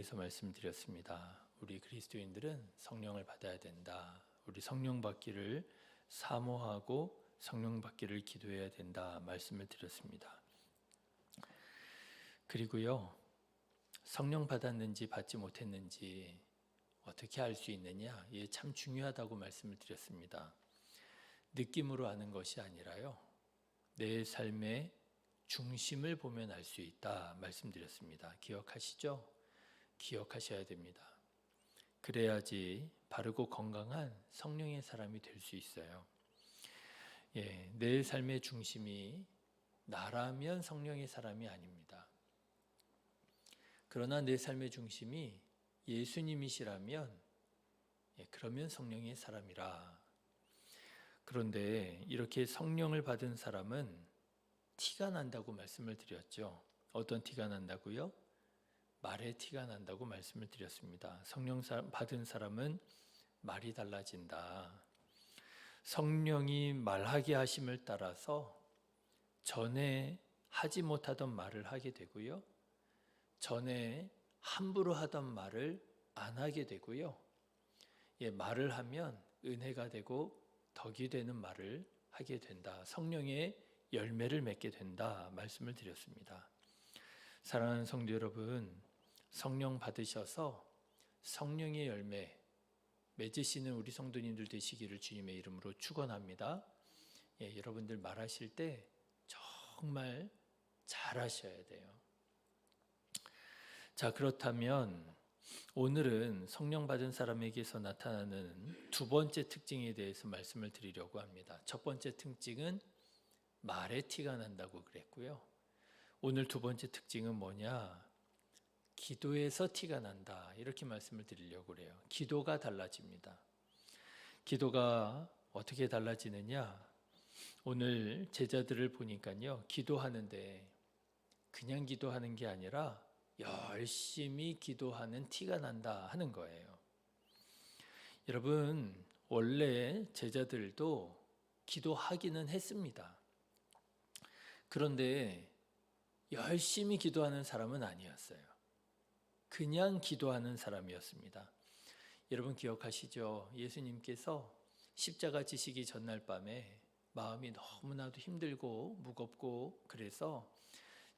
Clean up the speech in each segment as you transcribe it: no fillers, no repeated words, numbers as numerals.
강좌에서 말씀드렸습니다. 우리 그리스도인들은 성령을 받아야 된다. 우리 성령 받기를 사모하고 성령 받기를 기도해야 된다 말씀을 드렸습니다. 그리고요, 성령 받았는지 받지 못했는지 어떻게 알 수 있느냐? 이게 참 중요하다고 말씀을 드렸습니다. 느낌으로 아는 것이 아니라요, 내 삶의 중심을 보면 알 수 있다 말씀드렸습니다. 기억하시죠? 기억하셔야 됩니다. 그래야지 바르고 건강한 성령의 사람이 될 수 있어요. 내 삶의 중심이 나라면 성령의 사람이 아닙니다. 그러나 내 삶의 중심이 예수님이시라면 그러면 성령의 사람이라. 그런데 이렇게 성령을 받은 사람은 티가 난다고 말씀을 드렸죠. 어떤 티가 난다고요? 말의 티가 난다고 말씀을 드렸습니다. 성령 받은 사람은 말이 달라진다. 성령이 말하게 하심을 따라서 전에 하지 못하던 말을 하게 되고요, 전에 함부로 하던 말을 안 하게 되고요, 말을 하면 은혜가 되고 덕이 되는 말을 하게 된다. 성령의 열매를 맺게 된다 말씀을 드렸습니다. 사랑하는 성도 여러분, 성령 받으셔서 성령의 열매 맺으시는 우리 성도님들 되시기를 주님의 이름으로 축원합니다. 여러분들 말하실 때 정말 잘하셔야 돼요. 자, 그렇다면 오늘은 성령 받은 사람에게서 나타나는 두 번째 특징에 대해서 말씀을 드리려고 합니다. 첫 번째 특징은 말의 티가 난다고 그랬고요. 오늘 두 번째 특징은 뭐냐? 기도에서 티가 난다. 이렇게 말씀을 드리려고 그래요. 기도가 달라집니다. 기도가 어떻게 달라지느냐? 오늘 제자들을 보니까요, 기도하는데 그냥 기도하는 게 아니라 열심히 기도하는 티가 난다 하는 거예요. 여러분, 원래 제자들도 기도하기는 했습니다. 그런데 열심히 기도하는 사람은 아니었어요. 그냥 기도하는 사람이었습니다. 여러분 기억하시죠? 예수님께서 십자가 지시기 전날 밤에 마음이 너무나도 힘들고 무겁고 그래서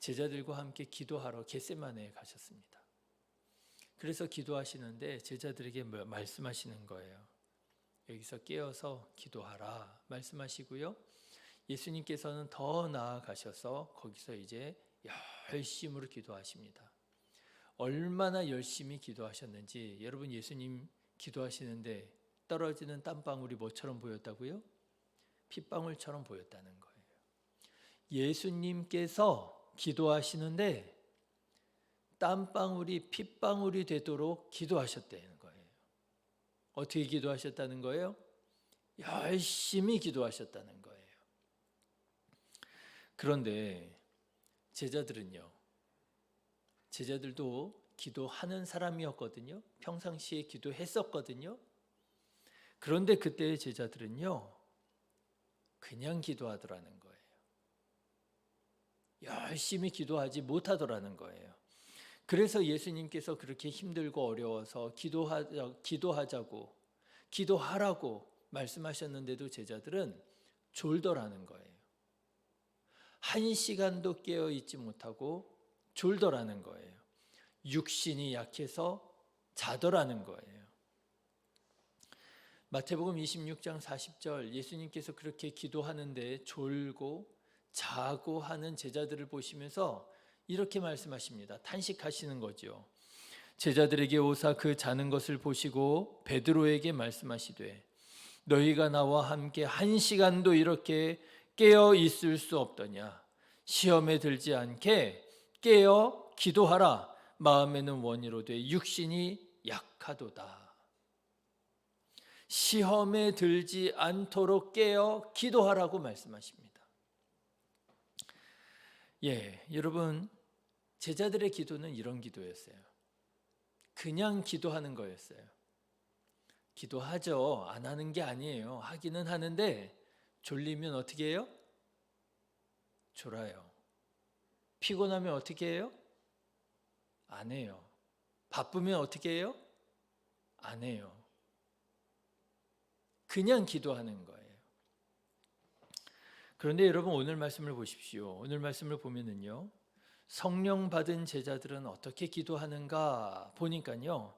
제자들과 함께 기도하러 겟세마네에 가셨습니다. 그래서 기도하시는데 제자들에게 말씀하시는 거예요. 여기서 깨어서 기도하라 말씀하시고요, 예수님께서는 더 나아가셔서 거기서 이제 열심으로 기도하십니다. 얼마나 열심히 기도하셨는지, 여러분 예수님 기도하시는데 떨어지는 땀방울이 뭐처럼 보였다고요? 핏방울처럼 보였다는 거예요. 예수님께서 기도하시는데 땀방울이 핏방울이 되도록 기도하셨다는 거예요. 어떻게 기도하셨다는 거예요? 열심히 기도하셨다는 거예요. 그런데 제자들도 기도하는 사람이었거든요. 평상시에 기도했었거든요. 그런데 그때의 제자들은요, 그냥 기도하더라는 거예요. 열심히 기도하지 못하더라는 거예요. 그래서 예수님께서 그렇게 힘들고 어려워서 기도하자고, 기도하라고 말씀하셨는데도 제자들은 졸더라는 거예요. 1시간도 깨어 있지 못하고 졸더라는 거예요. 육신이 약해서 자더라는 거예요. 마태복음 26장 40절, 예수님께서 그렇게 기도하는데 졸고 자고 하는 제자들을 보시면서 이렇게 말씀하십니다. 탄식하시는 거죠. 제자들에게 오사 그 자는 것을 보시고 베드로에게 말씀하시되 너희가 나와 함께 1시간도 이렇게 깨어 있을 수 없더냐? 시험에 들지 않게 깨어 기도하라. 마음에는 원이로되 육신이 약하도다. 시험에 들지 않도록 깨어 기도하라고 말씀하십니다. 여러분, 제자들의 기도는 이런 기도였어요. 그냥 기도하는 거였어요. 기도하죠. 안 하는 게 아니에요. 하기는 하는데 졸리면 어떻게 해요? 졸아요. 피곤하면 어떻게 해요? 안 해요. 바쁘면 어떻게 해요? 안 해요. 그냥 기도하는 거예요. 그런데 여러분 오늘 말씀을 보십시오. 오늘 말씀을 보면은요. 성령 받은 제자들은 어떻게 기도하는가 보니까요.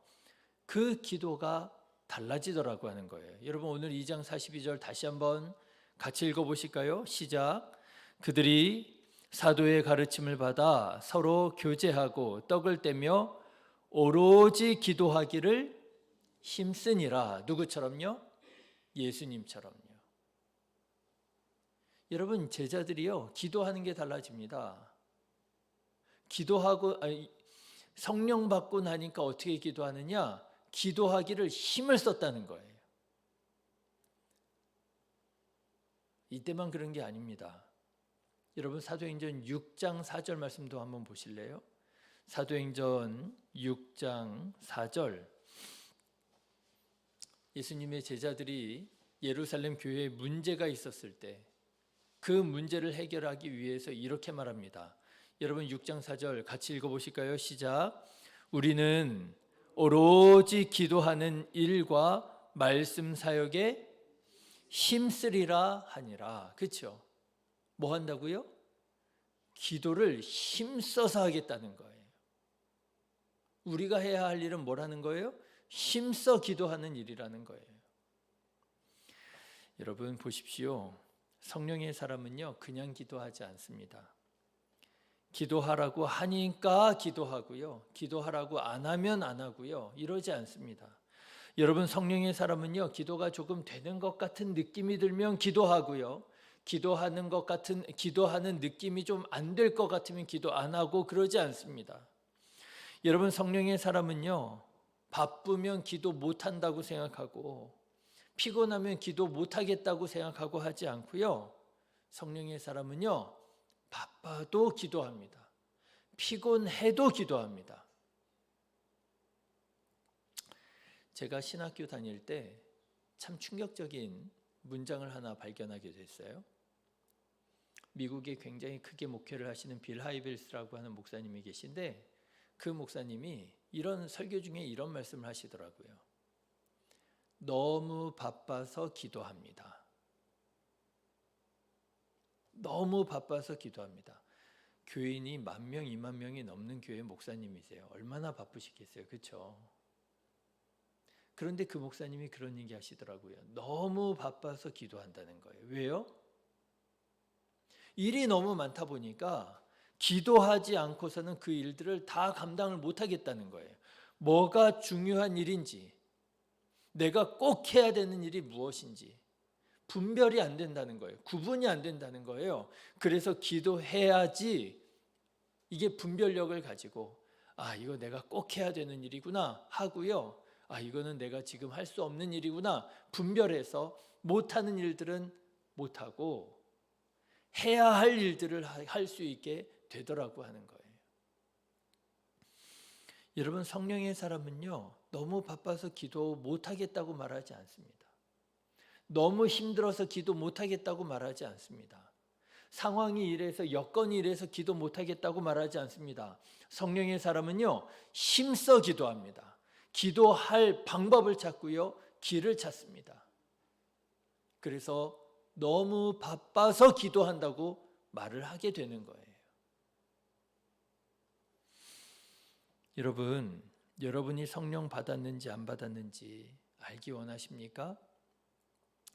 그 기도가 달라지더라고 하는 거예요. 여러분 오늘 2장 42절 다시 한번 같이 읽어보실까요? 시작. 그들이 사도의 가르침을 받아 서로 교제하고 떡을 떼며 오로지 기도하기를 힘쓰니라. 누구처럼요? 예수님처럼요. 여러분 제자들이요 기도하는 게 달라집니다. 기도하고 성령 받고 나니까 어떻게 기도하느냐? 기도하기를 힘을 썼다는 거예요. 이때만 그런 게 아닙니다. 여러분 사도행전 6장 4절 말씀도 한번 보실래요? 사도행전 6장 4절. 예수님의 제자들이 예루살렘 교회에 문제가 있었을 때 그 문제를 해결하기 위해서 이렇게 말합니다. 여러분 6장 4절 같이 읽어보실까요? 시작. 우리는 오로지 기도하는 일과 말씀 사역에 힘쓰리라 하니라. 그렇죠? 뭐 한다고요? 기도를 힘써서 하겠다는 거예요. 우리가 해야 할 일은 뭐라는 거예요? 힘써 기도하는 일이라는 거예요. 여러분 보십시오. 성령의 사람은요 그냥 기도하지 않습니다. 기도하라고 하니까 기도하고요. 기도하라고 안 하면 안 하고요. 이러지 않습니다. 여러분 성령의 사람은요 기도가 조금 되는 것 같은 느낌이 들면 기도하고요. 기도하는 느낌이 좀 안 될 것 같으면 기도 안 하고 그러지 않습니다. 여러분 성령의 사람은요 바쁘면 기도 못 한다고 생각하고 피곤하면 기도 못 하겠다고 생각하고 하지 않고요. 성령의 사람은요 바빠도 기도합니다. 피곤해도 기도합니다. 제가 신학교 다닐 때 참 충격적인 문장을 하나 발견하게 됐어요. 미국에 굉장히 크게 목회를 하시는 빌 하이벨스라고 하는 목사님이 계신데 그 목사님이 이런 설교 중에 이런 말씀을 하시더라고요. 너무 바빠서 기도합니다. 너무 바빠서 기도합니다. 교인이 10,000명, 20,000명이 넘는 교회 목사님이세요. 얼마나 바쁘시겠어요. 그렇죠? 그런데 그 목사님이 그런 얘기 하시더라고요. 너무 바빠서 기도한다는 거예요. 왜요? 일이 너무 많다 보니까 기도하지 않고서는 그 일들을 다 감당을 못 하겠다는 거예요. 뭐가 중요한 일인지, 내가 꼭 해야 되는 일이 무엇인지 분별이 안 된다는 거예요. 구분이 안 된다는 거예요. 그래서 기도해야지 이게 분별력을 가지고 이거 내가 꼭 해야 되는 일이구나 하고요. 이거는 내가 지금 할 수 없는 일이구나 분별해서 못하는 일들은 못하고 해야 할 일들을 할 수 있게 되더라고 하는 거예요. 여러분 성령의 사람은요 너무 바빠서 기도 못하겠다고 말하지 않습니다. 너무 힘들어서 기도 못하겠다고 말하지 않습니다. 상황이 이래서 여건이 이래서 기도 못하겠다고 말하지 않습니다. 성령의 사람은요 힘써 기도합니다. 기도할 방법을 찾고요 길을 찾습니다. 그래서 너무 바빠서 기도한다고 말을 하게 되는 거예요. 여러분이 성령 받았는지 안 받았는지 알기 원하십니까?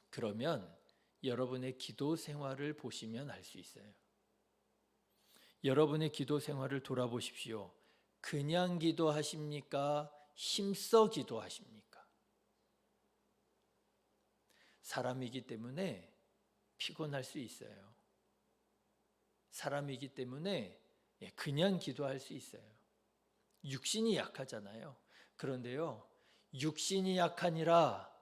그러면 여러분의 기도 생활을 보시면 알 수 있어요. 여러분의 기도 생활을 돌아보십시오. 그냥 기도하십니까? 힘써 기도하십니까? 사람이기 때문에 피곤할 수 있어요. 사람이기 때문에 그냥 기도할 수 있어요. 육신이 약하잖아요. 그런데요, 육신이 약하니라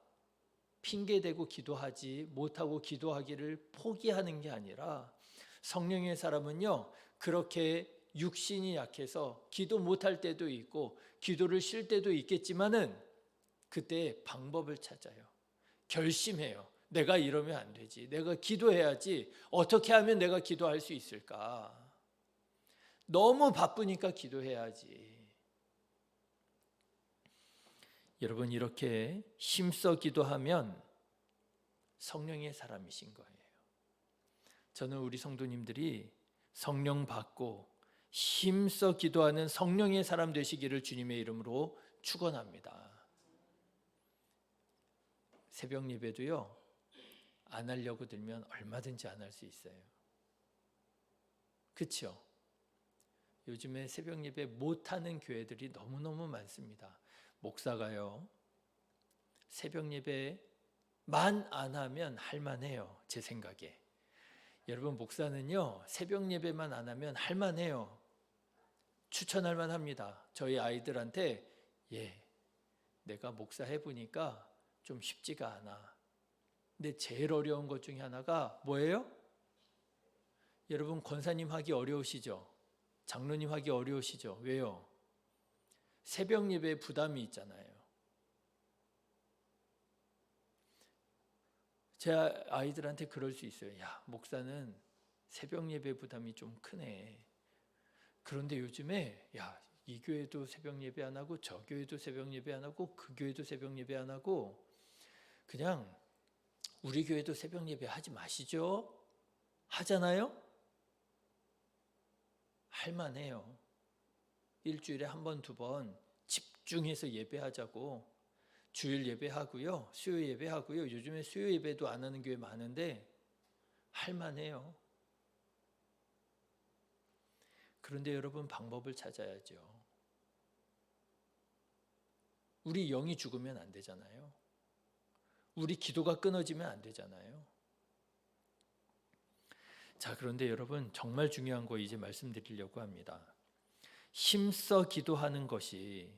핑계대고 기도하지 못하고 기도하기를 포기하는 게 아니라 성령의 사람은요, 그렇게 육신이 약해서 기도 못할 때도 있고 기도를 쉴 때도 있겠지만은 그때 방법을 찾아요. 결심해요. 내가 이러면 안 되지. 내가 기도해야지. 어떻게 하면 내가 기도할 수 있을까? 너무 바쁘니까 기도해야지. 여러분 이렇게 힘써 기도하면 성령의 사람이신 거예요. 저는 우리 성도님들이 성령 받고 힘써 기도하는 성령의 사람 되시기를 주님의 이름으로 축원합니다. 새벽 예배도요, 안 하려고 들면 얼마든지 안 할 수 있어요. 그렇죠? 요즘에 새벽 예배 못하는 교회들이 너무너무 많습니다. 목사가요, 새벽 예배만 안 하면 할만해요. 제 생각에. 여러분, 목사는요, 새벽 예배만 안 하면 할만해요. 추천할 만합니다. 저희 아이들한테 내가 목사 해보니까 좀 쉽지가 않아. 근데 제일 어려운 것 중에 하나가 뭐예요? 여러분, 권사님 하기 어려우시죠? 장로님 하기 어려우시죠? 왜요? 새벽 예배에 부담이 있잖아요. 제 아이들한테 그럴 수 있어요. 야, 목사는 새벽 예배 부담이 좀 크네. 그런데 요즘에 이 교회도 새벽 예배 안 하고 저 교회도 새벽 예배 안 하고 그 교회도 새벽 예배 안 하고 그냥 우리 교회도 새벽 예배 하지 마시죠? 하잖아요? 할만해요. 일주일에 한 번, 두 번 집중해서 예배하자고. 주일 예배하고요, 수요 예배하고요. 요즘에 수요 예배도 안 하는 교회 많은데 할만해요. 그런데 여러분, 방법을 찾아야죠. 우리 영이 죽으면 안 되잖아요. 우리 기도가 끊어지면 안 되잖아요. 자, 그런데 여러분, 정말 중요한 거 이제 말씀드리려고 합니다. 힘써 기도하는 것이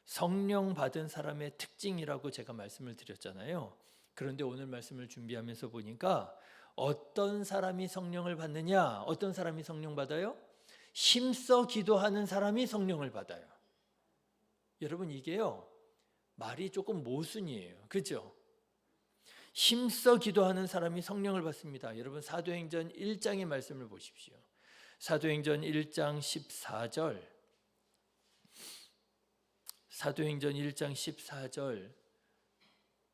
성령 받은 사람의 특징이라고 제가 말씀을 드렸잖아요. 그런데 오늘 말씀을 준비하면서 보니까 어떤 사람이 성령을 받느냐? 어떤 사람이 성령 받아요? 힘써 기도하는 사람이 성령을 받아요. 여러분, 이게요, 말이 조금 모순이에요. 그죠? 힘써 기도하는 사람이 성령을 받습니다. 여러분, 사도행전 1장의 말씀을 보십시오. 사도행전 1장 14절. 사도행전 1장 14절.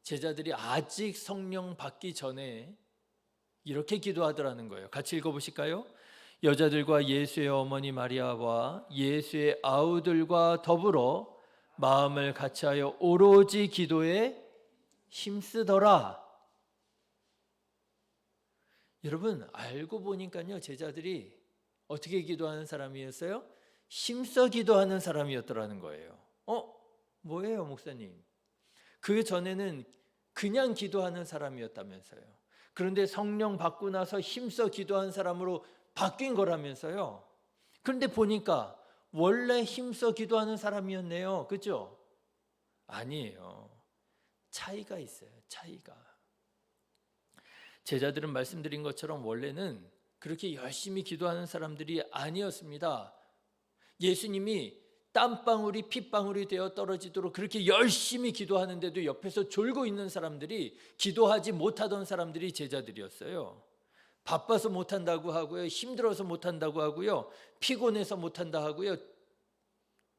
제자들이 아직 성령 받기 전에 이렇게 기도하더라는 거예요. 같이 읽어보실까요? 여자들과 예수의 어머니 마리아와 예수의 아우들과 더불어 마음을 같이하여 오로지 기도에 힘쓰더라. 여러분, 알고 보니까요, 제자들이 어떻게 기도하는 사람이었어요? 힘써 기도하는 사람이었더라는 거예요. 뭐예요, 목사님? 그 전에는 그냥 기도하는 사람이었다면서요. 그런데 성령 받고 나서 힘써 기도하는 사람으로 바뀐 거라면서요. 그런데 보니까 원래 힘써 기도하는 사람이었네요. 그렇죠? 아니에요. 차이가 있어요. 차이가. 제자들은 말씀드린 것처럼 원래는 그렇게 열심히 기도하는 사람들이 아니었습니다. 예수님이 땀방울이 핏방울이 되어 떨어지도록 그렇게 열심히 기도하는데도 옆에서 졸고 있는 사람들이, 기도하지 못하던 사람들이 제자들이었어요. 바빠서 못한다고 하고요, 힘들어서 못한다고 하고요, 피곤해서 못한다 하고요,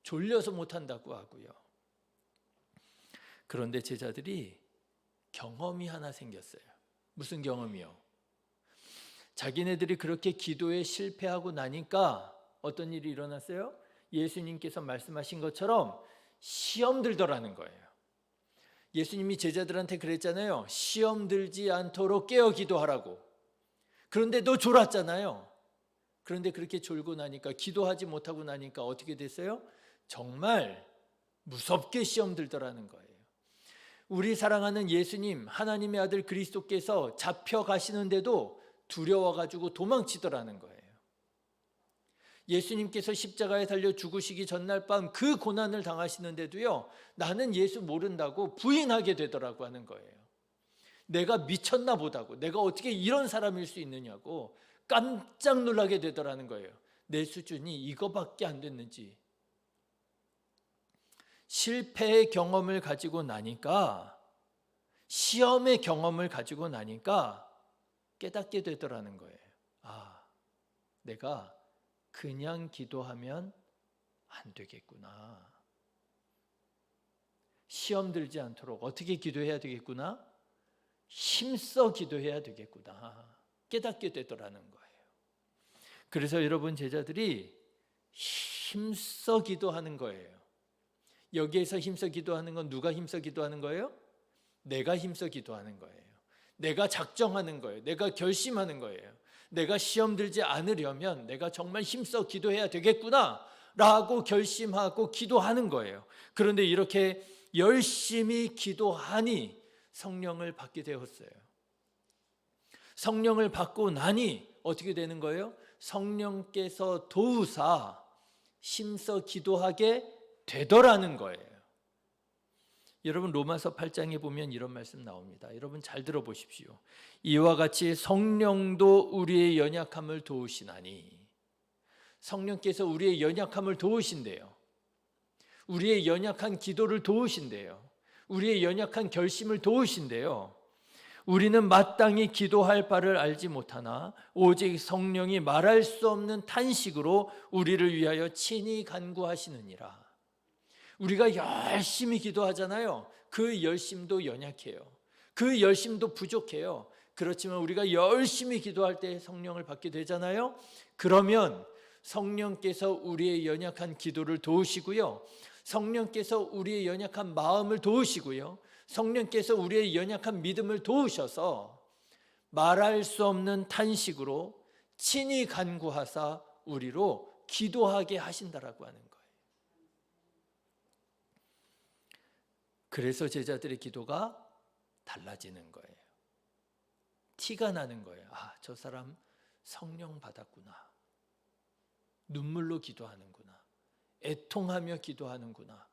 졸려서 못한다고 하고요. 그런데 제자들이 경험이 하나 생겼어요. 무슨 경험이요? 자기네들이 그렇게 기도에 실패하고 나니까 어떤 일이 일어났어요? 예수님께서 말씀하신 것처럼 시험 들더라는 거예요. 예수님이 제자들한테 그랬잖아요. 시험 들지 않도록 깨어 기도하라고. 그런데 너 졸았잖아요. 그런데 그렇게 졸고 나니까, 기도하지 못하고 나니까 어떻게 됐어요? 정말 무섭게 시험 들더라는 거예요. 우리 사랑하는 예수님, 하나님의 아들 그리스도께서 잡혀가시는데도 두려워가지고 도망치더라는 거예요. 예수님께서 십자가에 달려 죽으시기 전날 밤 그 고난을 당하시는데도요, 나는 예수 모른다고 부인하게 되더라고 하는 거예요. 내가 미쳤나 보다고, 내가 어떻게 이런 사람일 수 있느냐고 깜짝 놀라게 되더라는 거예요. 내 수준이 이거밖에 안 됐는지. 실패의 경험을 가지고 나니까, 시험의 경험을 가지고 나니까 깨닫게 되더라는 거예요. 내가 그냥 기도하면 안 되겠구나. 시험 들지 않도록 어떻게 기도해야 되겠구나? 힘써 기도해야 되겠구나 깨닫게 되더라는 거예요. 그래서 여러분 제자들이 힘써 기도하는 거예요. 여기에서 힘써 기도하는 건 누가 힘써 기도하는 거예요? 내가 힘써 기도하는 거예요. 내가 작정하는 거예요. 내가 결심하는 거예요. 내가 시험 들지 않으려면 내가 정말 힘써 기도해야 되겠구나 라고 결심하고 기도하는 거예요. 그런데 이렇게 열심히 기도하니 성령을 받게 되었어요. 성령을 받고 나니 어떻게 되는 거예요? 성령께서 도우사 힘써 기도하게 되더라는 거예요. 여러분 로마서 8장에 보면 이런 말씀 나옵니다. 여러분 잘 들어보십시오. 이와 같이 성령도 우리의 연약함을 도우시나니. 성령께서 우리의 연약함을 도우신대요. 우리의 연약한 기도를 도우신대요. 우리의 연약한 결심을 도우신대요. 우리는 마땅히 기도할 바를 알지 못하나 오직 성령이 말할 수 없는 탄식으로 우리를 위하여 친히 간구하시느니라. 우리가 열심히 기도하잖아요. 그 열심도 연약해요. 그 열심도 부족해요. 그렇지만 우리가 열심히 기도할 때 성령을 받게 되잖아요. 그러면 성령께서 우리의 연약한 기도를 도우시고요. 성령께서 우리의 연약한 마음을 도우시고요. 성령께서 우리의 연약한 믿음을 도우셔서 말할 수 없는 탄식으로 친히 간구하사 우리로 기도하게 하신다라고 하는 거예요. 그래서 제자들의 기도가 달라지는 거예요. 티가 나는 거예요. 아, 저 사람 성령 받았구나. 눈물로 기도하는구나. 애통하며 기도하는구나.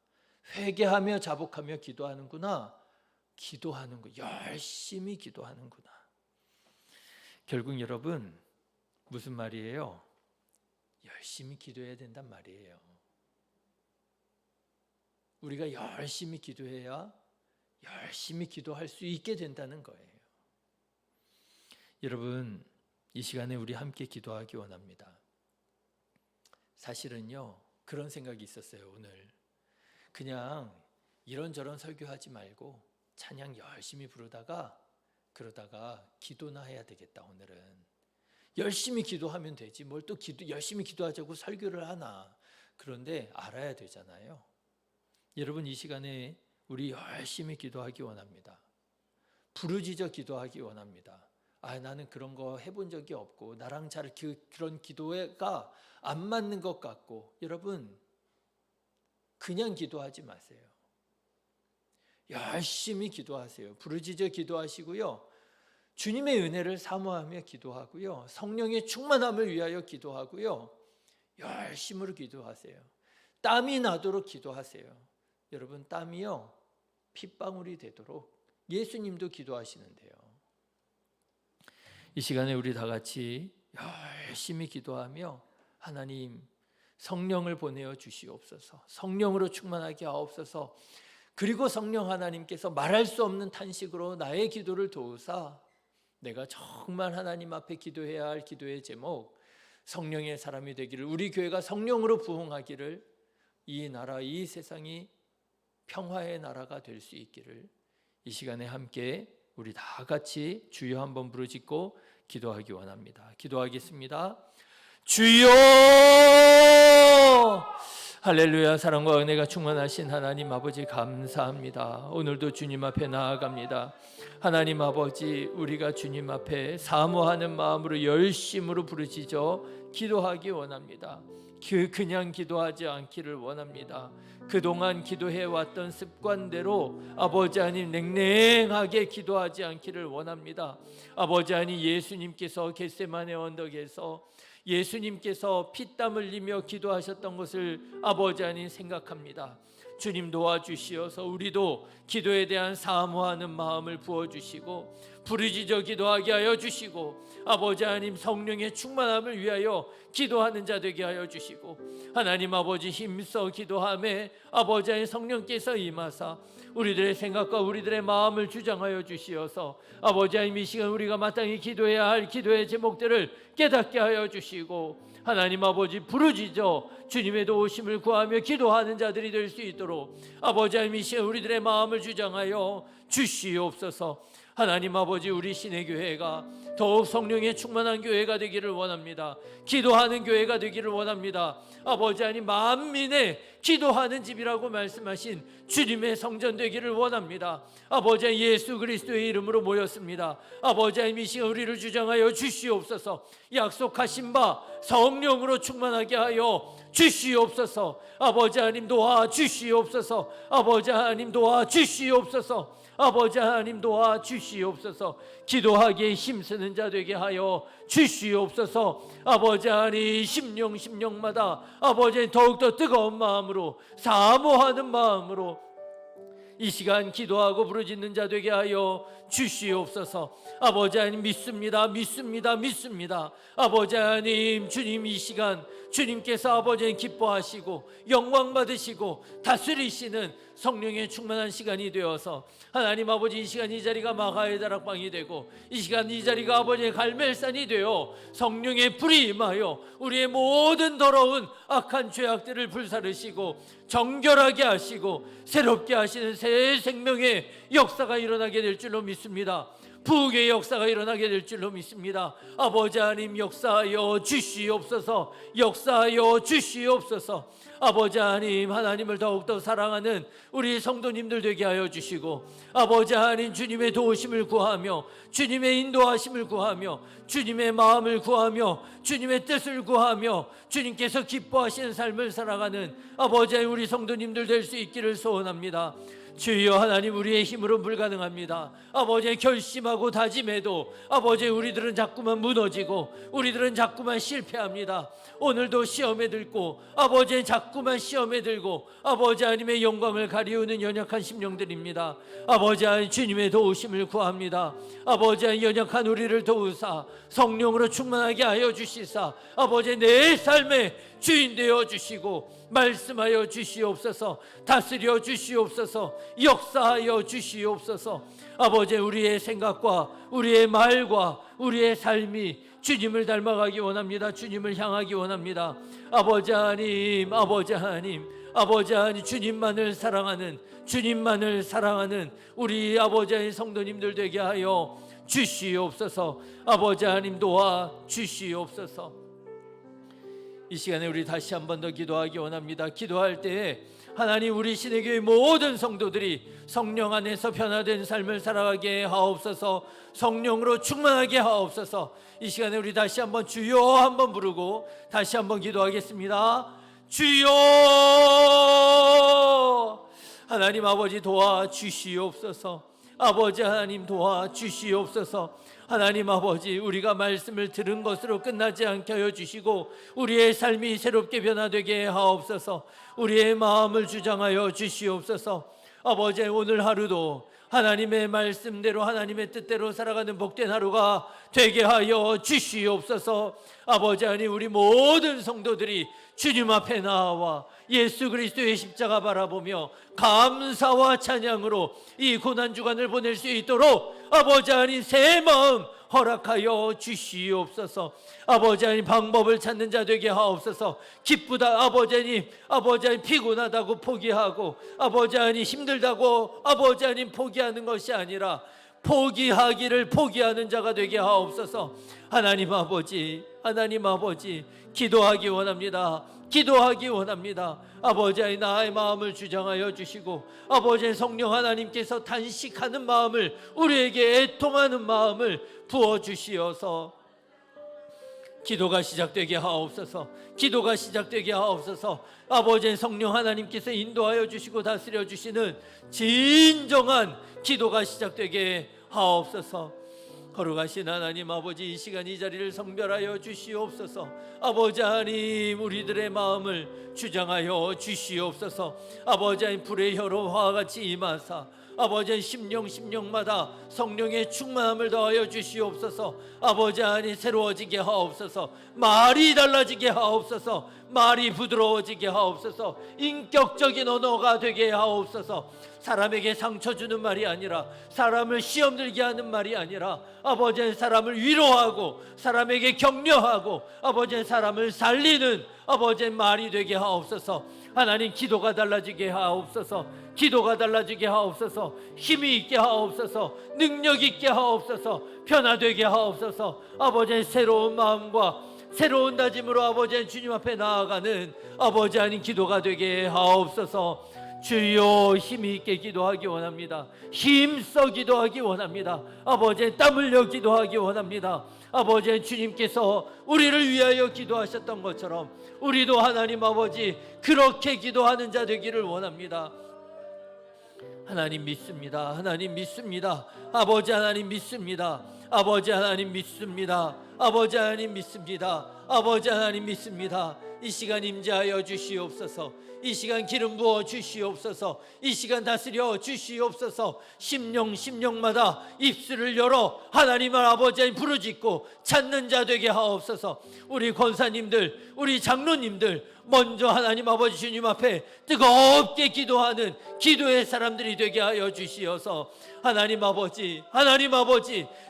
회개하며 자복하며 기도하는구나. 기도하는 거, 열심히 기도하는구나. 결국 여러분 무슨 말이에요? 열심히 기도해야 된단 말이에요. 우리가 열심히 기도해야 열심히 기도할 수 있게 된다는 거예요. 여러분 이 시간에 우리 함께 기도하기 원합니다. 사실은요 그런 생각이 있었어요. 오늘 그냥 이런저런 설교하지 말고 찬양 열심히 부르다가 그러다가 기도나 해야 되겠다. 오늘은 열심히 기도하면 되지 뭘 또 열심히 기도하자고 설교를 하나. 그런데 알아야 되잖아요. 여러분 이 시간에 우리 열심히 기도하기 원합니다. 부르짖어 기도하기 원합니다. 아, 나는 그런 거 해본 적이 없고 나랑 잘 그런 기도가 안 맞는 것 같고. 여러분 그냥 기도하지 마세요. 열심히 기도하세요. 부르짖어 기도하시고요. 주님의 은혜를 사모하며 기도하고요. 성령의 충만함을 위하여 기도하고요. 열심으로 기도하세요. 땀이 나도록 기도하세요. 여러분 땀이요 핏방울이 되도록 예수님도 기도하시는데요. 이 시간에 우리 다 같이 열심히 기도하며 하나님 성령을 보내어 주시옵소서. 성령으로 충만하게 하옵소서. 그리고 성령 하나님께서 말할 수 없는 탄식으로 나의 기도를 도우사 내가 정말 하나님 앞에 기도해야 할 기도의 제목 성령의 사람이 되기를, 우리 교회가 성령으로 부흥하기를, 이 나라 이 세상이 평화의 나라가 될 수 있기를 이 시간에 함께 우리 다 같이 주여 한번 부르짖고 기도하기 원합니다. 기도하겠습니다. 주여! 할렐루야. 사랑과 은혜가 충만하신 하나님 아버지 감사합니다. 오늘도 주님 앞에 나아갑니다. 하나님 아버지 우리가 주님 앞에 사모하는 마음으로 열심으로 부르짖어 기도하기 원합니다. 그냥 기도하지 않기를 원합니다. 그동안 기도해왔던 습관대로 아버지 하나님 냉랭하게 기도하지 않기를 원합니다. 아버지 하나님 예수님께서 겟세마네 언덕에서 예수님께서 피땀 흘리며 기도하셨던 것을 아버지 하나님 생각합니다. 주님 도와주시어서 우리도 기도에 대한 사모하는 마음을 부어주시고 부르짖어 기도하게 하여 주시고, 아버지 하나님 성령의 충만함을 위하여 기도하는 자 되게 하여 주시고, 하나님 아버지 힘써 기도함에 아버지 하나님 성령께서 임하사 우리들의 생각과 우리들의 마음을 주장하여 주시어서 아버지 하나님 이 시간 우리가 마땅히 기도해야 할 기도의 제목들을 깨닫게 하여 주시고, 하나님 아버지 부르짖어 주님의 도우심을 구하며 기도하는 자들이 될 수 있도록 아버지 하나님 이 시간 우리들의 마음을 주장하여 주시옵소서. 하나님 아버지 우리 신의교회가 더욱 성령의 충만한 교회가 되기를 원합니다. 기도하는 교회가 되기를 원합니다. 아버지 하나님 만민의 기도하는 집이라고 말씀하신 주님의 성전 되기를 원합니다. 아버지 예수 그리스도의 이름으로 모였습니다. 아버지 하나님 이 시간 우리를 주장하여 주시옵소서. 약속하신 바 성령으로 충만하게 하여 주시옵소서. 아버지 하나님 도와 주시옵소서. 아버지 하나님 도와 주시옵소서. 아버지 하나님 도와 주시옵소서. 기도하기에 힘쓰는 자 되게 하여 주시옵소서. 아버지 하나님 심령마다 아버지 더욱더 뜨거운 마음으로 사모하는 마음으로 이 시간 기도하고 부르짖는 자 되게 하여 주시옵소서. 아버지 하나님 믿습니다. 아버지 하나님 주님 이 시간 주님께서 아버지 하나님 기뻐하시고 영광 받으시고 다스리시는 성령의 충만한 시간이 되어서 하나님 아버지 이 시간 이 자리가 마가의 다락방이 되고 이 시간 이 자리가 아버지의 갈멜산이 되어 성령의 불이 임하여 우리의 모든 더러운 악한 죄악들을 불사르시고 정결하게 하시고 새롭게 하시는 새 생명의 역사가 일어나게 될 줄로 믿습니다. 부흥의 역사가 일어나게 될 줄로 믿습니다. 아버지 하나님 역사하여 주시옵소서. 역사하여 주시옵소서. 아버지 하나님 하나님을 더욱더 사랑하는 우리 성도님들 되게 하여 주시고, 아버지 하나님 주님의 도우심을 구하며 주님의 인도하심을 구하며 주님의 마음을 구하며 주님의 뜻을 구하며 주님께서 기뻐하시는 삶을 살아가는 아버지 하나님 우리 성도님들 될 수 있기를 소원합니다. 주여 하나님 우리의 힘으로 불가능합니다. 아버지의 결심하고 다짐해도 아버지 우리들은 자꾸만 무너지고 우리들은 자꾸만 실패합니다. 오늘도 시험에 들고 아버지의 자꾸만 시험에 들고 아버지 하나님의 영광을 가리우는 연약한 심령들입니다. 아버지 하나님 주님의 도우심을 구합니다. 아버지 하나님 연약한 우리를 도우사 성령으로 충만하게 하여 주시사 아버지 내 삶의 주인 되어 주시고 말씀하여 주시옵소서. 다스려 주시옵소서. 역사하여 주시옵소서. 아버지 하나님 우리의 생각과 우리의 말과 우리의 삶이 주님을 닮아가기 원합니다. 주님을 향하기 원합니다. 아버지 하나님, 아버지 하나님, 아버지 하나님, 주님만을 사랑하는, 주님만을 사랑하는 우리 아버지 하나님 성도님들 되게 하여 주시옵소서. 아버지 하나님 도와 주시옵소서. 이 시간에 우리 다시 한 번 더 기도하기 원합니다. 기도할 때에 하나님 우리 신의교회 모든 성도들이 성령 안에서 변화된 삶을 살아가게 하옵소서. 성령으로 충만하게 하옵소서. 이 시간에 우리 다시 한번 주여 한번 부르고 다시 한번 기도하겠습니다. 주여 하나님 아버지 도와 주시옵소서. 아버지 하나님 도와 주시옵소서. 하나님 아버지 우리가 말씀을 들은 것으로 끝나지 않게 하여 주시고 우리의 삶이 새롭게 변화되게 하옵소서. 우리의 마음을 주장하여 주시옵소서. 아버지 오늘 하루도 하나님의 말씀대로 하나님의 뜻대로 살아가는 복된 하루가 되게 하여 주시옵소서. 아버지 하나님 우리 모든 성도들이 주님 앞에 나와 예수 그리스도의 십자가 바라보며 감사와 찬양으로 이 고난주간을 보낼 수 있도록 아버지 하나님 새 마음 허락하여 주시옵소서. 아버지 하나님 방법을 찾는 자 되게 하옵소서. 기쁘다 아버지 하나님 피곤하다고 포기하고 아버지 하나님 힘들다고 아버지 하나님 포기하는 것이 아니라 포기하기를 포기하는 자가 되게 하옵소서. 하나님 아버지 기도하기 원합니다. 기도하기 원합니다. 아버지 하나님 나의 마음을 주장하여 주시고 아버지 성령 하나님께서 단식하는 마음을 우리에게 애통하는 마음을 부어주시어서 기도가 시작되게 하옵소서. 기도가 시작되게 하옵소서. 아버지 성령 하나님께서 인도하여 주시고 다스려 주시는 진정한 기도가 시작되게 하옵소서. 거룩하신 하나님 아버지, 이 시간 이 자리를 성별하여 주시옵소서. 아버지 하나님, 우리들의 마음을 주장하여 주시옵소서. 아버지 하나님, 불의 혀로 화와 같이 임하사 아버지 심령마다 성령의 충만함을 더하여 주시옵소서. 아버지 하나님, 새로워지게 하옵소서. 말이 달라지게 하옵소서. 말이 부드러워지게 하옵소서. 인격적인 언어가 되게 하옵소서. 사람에게 상처 주는 말이 아니라, 사람을 시험 들게 하는 말이 아니라, 아버지 사람을 위로하고 사람에게 격려하고 아버지 사람을 살리는 아버지 말이 되게 하옵소서. 하나님, 기도가 달라지게 하옵소서. 기도가 달라지게 하옵소서. 힘이 있게 하옵소서. 능력 있게 하옵소서. 변화되게 하옵소서. 아버지, 새로운 마음과 새로운 다짐으로 아버지 주님 앞에 나아가는 아버지 하나님, 기도가 되게 하옵소서. 주여, 힘이 있게 기도하기 원합니다. 힘써 기도하기 원합니다. 아버지, 땀 흘려 기도하기 원합니다. 아버지, 주님께서 우리를 위하여 기도하셨던 것처럼 우리도 하나님 아버지 그렇게 기도하는 자 되기를 원합니다. 하나님 믿습니다. 하나님 믿습니다. 아버지 하나님 믿습니다. 아버지 하나님 믿습니다. 아버지 하나님 믿습니다. 아버지 하나님 믿습니다. 이 시간 임재하여 주시옵소서. 이 시간 기름 부어 주시옵소서. 이 시간 다스려 주시옵소서. 심령마다 입술을 열어 하나님을 아버지 부르짖고 찾는 자 되게 하옵소서. 우리 권사님들, 우리 장로님들, 먼저 하나님 아버지 주님 앞에 뜨겁게 기도하는 기도의 사람들이 되게 하여 주시어서 하나님 아버지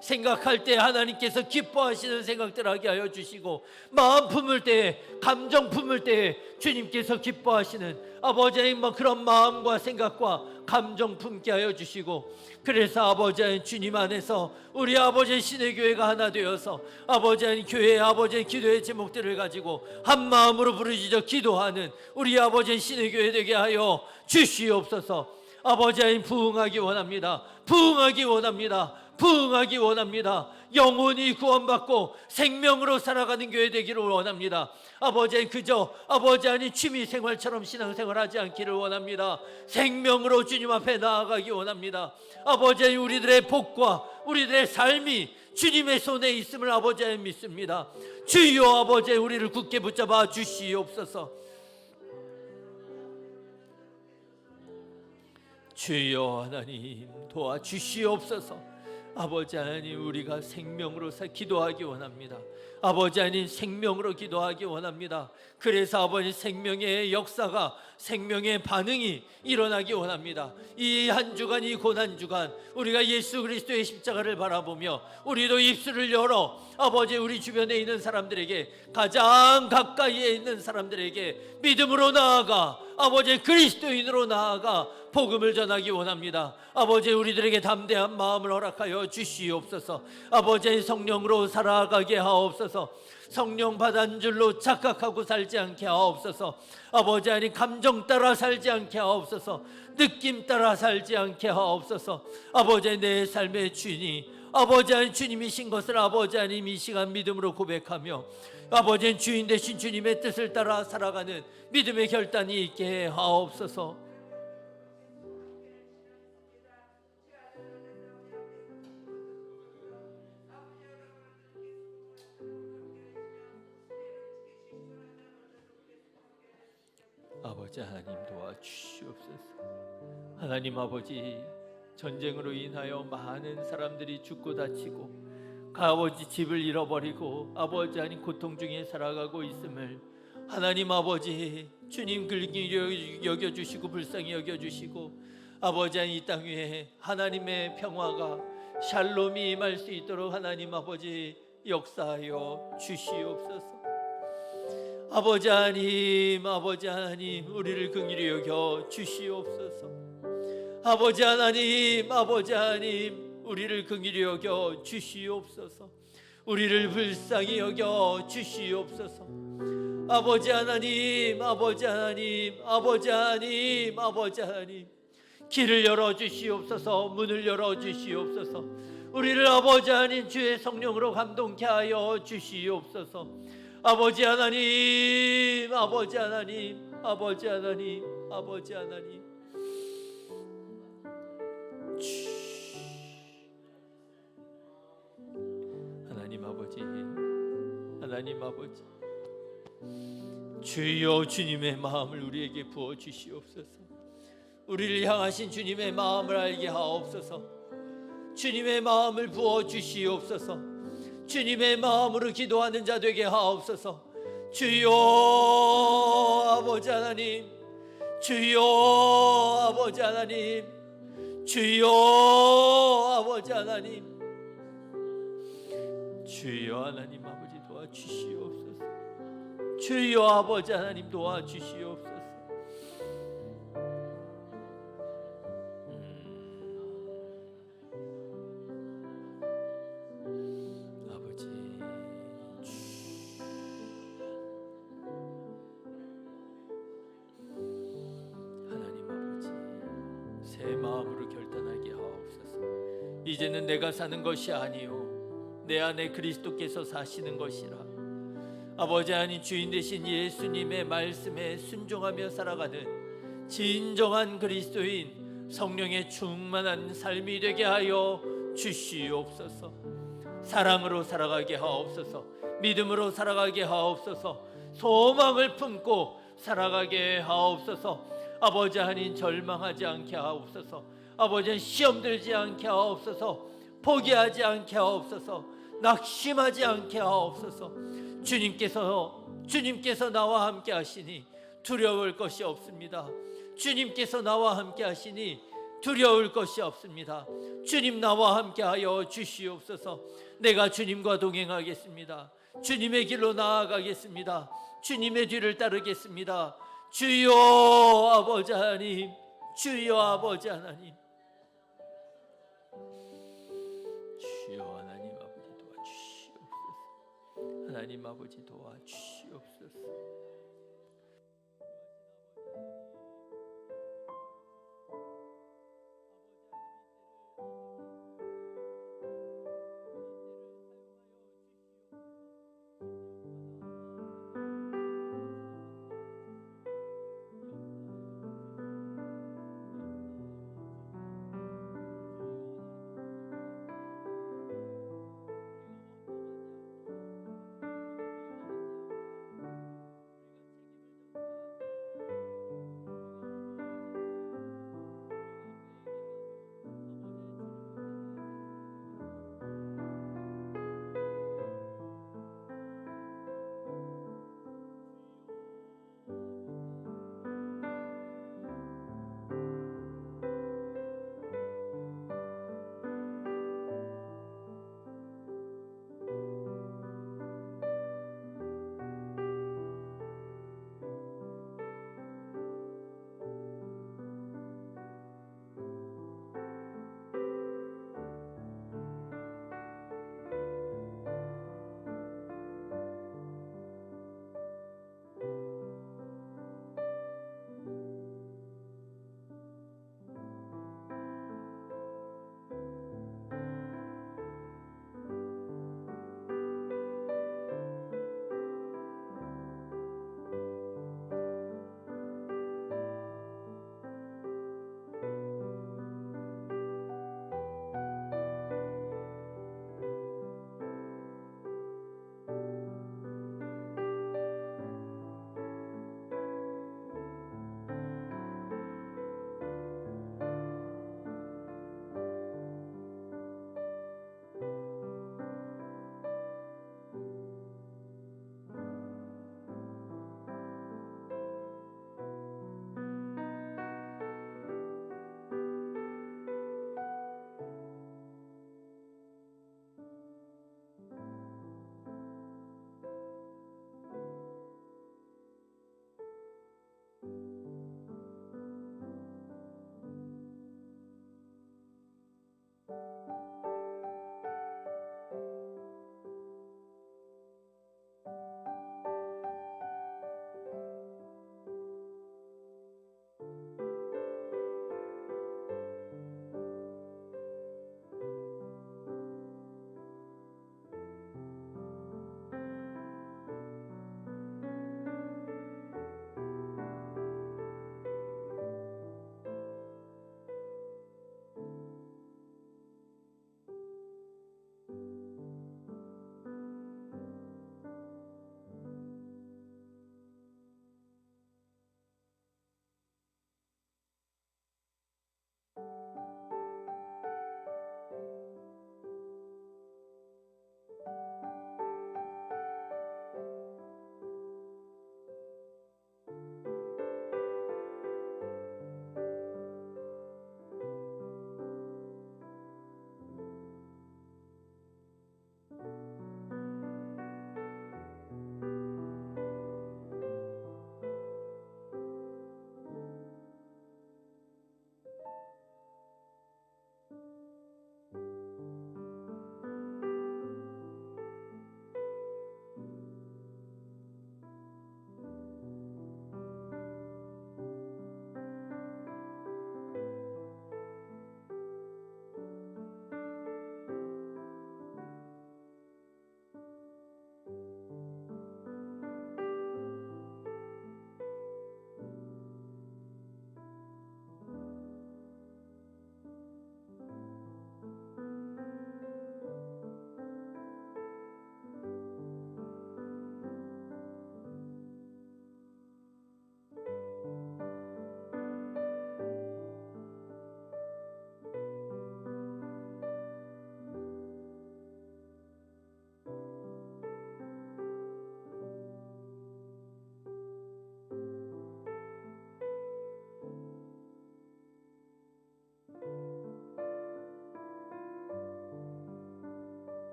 생각할 때 하나님께서 기뻐하시는 생각들 하게 하여 주시고, 마음 품을 때에, 감정 품을 때에 주님께서 기뻐하시는 아버지 그런 마음과 생각과 감정 품게 하여 주시고, 그래서 아버지 주님 안에서 우리 아버지 신의 교회가 하나 되어서 아버지 교회의 아버지 기도의 제목들을 가지고 한 마음으로 부르짖어 기도하는 우리 아버지 신의 교회 되게 하여 주시옵소서. 아버지 부응하기 원합니다. 부응하기 원합니다. 부응하기 원합니다. 영혼이 구원받고 생명으로 살아가는 교회 되기를 원합니다. 아버지, 그저 아버지 아닌 취미생활처럼 신앙생활하지 않기를 원합니다. 생명으로 주님 앞에 나아가기 원합니다. 아버지, 우리들의 복과 우리들의 삶이 주님의 손에 있음을 아버지 믿습니다. 주여, 아버지 우리를 굳게 붙잡아 주시옵소서. 주여 하나님 도와주시옵소서. 아버지 하나님, 우리가 생명으로 기도하기 원합니다. 아버지 하나님, 생명으로 기도하기 원합니다. 그래서 아버지 생명의 역사가, 생명의 반응이 일어나기 원합니다. 이 한 주간, 이 고난 주간 우리가 예수 그리스도의 십자가를 바라보며 우리도 입술을 열어 아버지 우리 주변에 있는 사람들에게, 가장 가까이에 있는 사람들에게 믿음으로 나아가 아버지 그리스도인으로 나아가 복음을 전하기 원합니다. 아버지, 우리들에게 담대한 마음을 허락하여 주시옵소서. 아버지, 성령으로 살아가게 하옵소서. 성령 받은 줄로 착각하고 살지 않게 하옵소서. 아버지, 아니 감정 따라 살지 않게 하옵소서. 느낌 따라 살지 않게 하옵소서. 아버지, 내 삶의 주인이 아버지 하나님 주님이신 것을 아버지 하나님 이 시간 믿음으로 고백하며 아버지 주인 되신 주님의 뜻을 따라 살아가는 믿음의 결단이 있게 하옵소서. 아버지 하나님 도와주시옵소서. 하나님 아버지, 전쟁으로 인하여 많은 사람들이 죽고 다치고 아버지 집을 잃어버리고 아버지 하나님 고통 중에 살아가고 있음을 하나님 아버지 주님 긍휼히 여겨주시고 불쌍히 여겨주시고 아버지 하나님 이 땅 위에 하나님의 평화가 샬롬이 임할 수 있도록 하나님 아버지 역사하여 주시옵소서. 아버지 하나님 우리를 긍휼히 여겨 주시옵소서. 아버지 하나님 우리를 긍휼히 여겨 주시옵소서. 우리를 불쌍히 여겨 주시옵소서. 아버지 하나님 길을 열어 주시옵소서. 문을 열어 주시옵소서. 우리를 아버지 하나님 주의 성령으로 감동케 하여 주시옵소서. 아버지 하나님 하나님 아버지, 주여 주님의 마음을 우리에게 부어 주시옵소서. 우리를 향하신 주님의 마음을 알게 하옵소서. 주님의 마음을 부어 주시옵소서. 주님의 마음으로 기도하는 자 되게 하옵소서. 주여 아버지 하나님, 주여 아버지 하나님, 주여 아버지 하나님, 주여 하나님 아버지 도와주시옵소서. 주여 아버지 하나님 도와주시옵소서. 아버지, 하나님 아버지, 새 마음으로 결단하게 하옵소서. 이제는 내가 사는 것이 아니요 내 안에 그리스도께서 사시는 것이라. 아버지 하나님, 주인 되신 예수님의 말씀에 순종하며 살아가는 진정한 그리스도인, 성령의 충만한 삶이 되게 하여 주시옵소서. 사랑으로 살아가게 하옵소서. 믿음으로 살아가게 하옵소서. 소망을 품고 살아가게 하옵소서. 아버지 하나님, 절망하지 않게 하옵소서. 아버지 하나님, 시험 들지 않게 하옵소서. 포기하지 않게 하옵소서. 낙심하지 않게 하옵소서. 주님께서 나와 함께 하시니 두려울 것이 없습니다. 주님께서 나와 함께 하시니 두려울 것이 없습니다. 주님 나와 함께 하여 주시옵소서. 내가 주님과 동행하겠습니다. 주님의 길로 나아가겠습니다. 주님의 뒤를 따르겠습니다. 주여 아버지 하나님, 주여 아버지 하나님, 주여 하나님 아버지 도와주시옵소서. 하나님 아버지 도와주시옵소서.